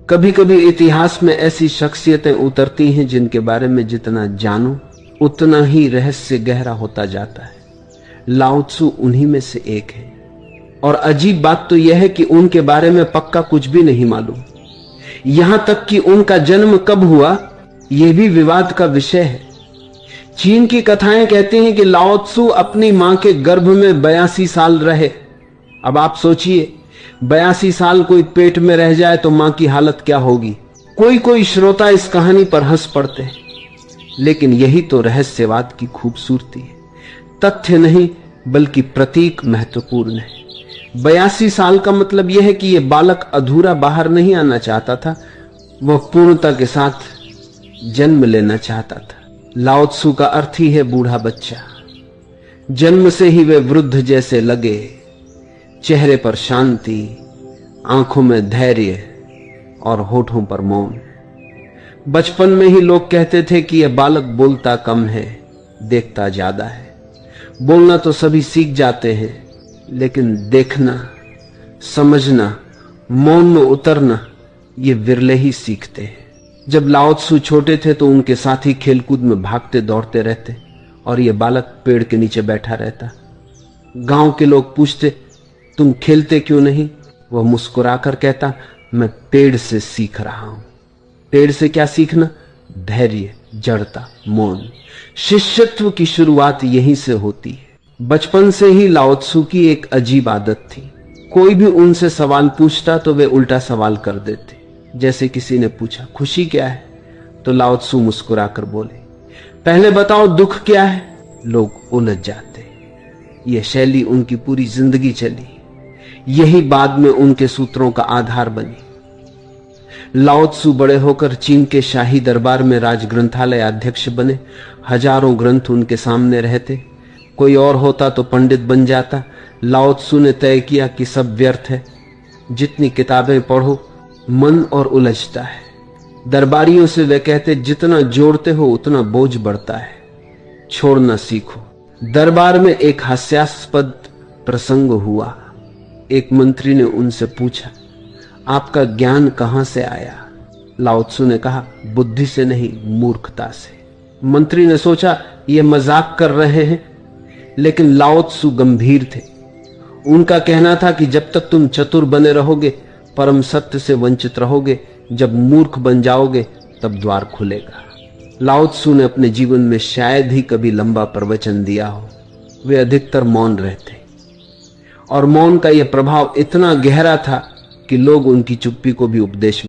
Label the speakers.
Speaker 1: कभी कभी इतिहास में ऐसी शख्सियतें उतरती हैं जिनके बारे में जितना जानो उतना ही रहस्य गहरा होता जाता है। लाओ त्सु उन्हीं में से एक है। और अजीब बात तो यह है कि उनके बारे में पक्का कुछ भी नहीं मालूम। यहां तक कि उनका जन्म कब हुआ यह भी विवाद का विषय है। चीन की कथाएं कहती हैं कि लाओ त्सु अपनी मां के गर्भ में 82 साल रहे। अब आप सोचिए 82 साल कोई पेट में रह जाए तो मां की हालत क्या होगी। कोई श्रोता इस कहानी पर हंस पड़ते हैं, लेकिन यही तो रहस्यवाद की खूबसूरती है। तथ्य नहीं बल्कि प्रतीक महत्वपूर्ण है। 82 साल का मतलब यह है कि यह बालक अधूरा बाहर नहीं आना चाहता था, वह पूर्णता के साथ जन्म लेना चाहता था। लाओ त्सु का अर्थ ही है बूढ़ा बच्चा। जन्म से ही वे वृद्ध जैसे लगे, चेहरे पर शांति, आंखों में धैर्य और होठों पर मौन। बचपन में ही लोग कहते थे कि यह बालक बोलता कम है, देखता ज्यादा है। बोलना तो सभी सीख जाते हैं, लेकिन देखना, समझना, मौन में उतरना ये विरले ही सीखते हैं। जब लाओ त्सु छोटे थे तो उनके साथी खेलकूद में भागते दौड़ते रहते और यह बालक पेड़ के नीचे बैठा रहता। गांव के लोग पूछते, तुम खेलते क्यों नहीं? वह मुस्कुराकर कहता, मैं पेड़ से सीख रहा हूं। पेड़ से क्या सीखना? धैर्य, जड़ता, मौन। शिष्यत्व की शुरुआत यहीं से होती है। बचपन से ही लाओ त्सु की एक अजीब आदत थी। कोई भी उनसे सवाल पूछता तो वे उल्टा सवाल कर देते। जैसे किसी ने पूछा, खुशी क्या है? तो लाओ त्सु मुस्कुराकर बोले, पहले बताओ दुख क्या है? लोग उलझ जाते। यह शैली उनकी पूरी जिंदगी चली। यही बाद में उनके सूत्रों का आधार बनी। लाओ त्सु बड़े होकर चीन के शाही दरबार में राजग्रंथालय अध्यक्ष बने। हजारों ग्रंथ उनके सामने रहते। कोई और होता तो पंडित बन जाता। लाओ त्सु ने तय किया कि सब व्यर्थ है, जितनी किताबें पढ़ो मन और उलझता है। दरबारियों से वे कहते, जितना जोड़ते हो उतना बोझ बढ़ता है, छोड़ना सीखो। दरबार में एक हास्यास्पद प्रसंग हुआ। एक मंत्री ने उनसे पूछा, आपका ज्ञान कहां से आया? लाओ त्सु ने कहा, बुद्धि से नहीं, मूर्खता से। मंत्री ने सोचा ये मजाक कर रहे हैं, लेकिन लाओ त्सु गंभीर थे। उनका कहना था कि जब तक तुम चतुर बने रहोगे, परम सत्य से वंचित रहोगे, जब मूर्ख बन जाओगे तब द्वार खुलेगा। लाओ त्सु ने अपने जीवन में शायद ही कभी लंबा प्रवचन दिया हो। वे अधिकतर मौन रहते, और मौन का यह प्रभाव इतना गहरा था कि लोग उनकी चुप्पी को भी उपदेश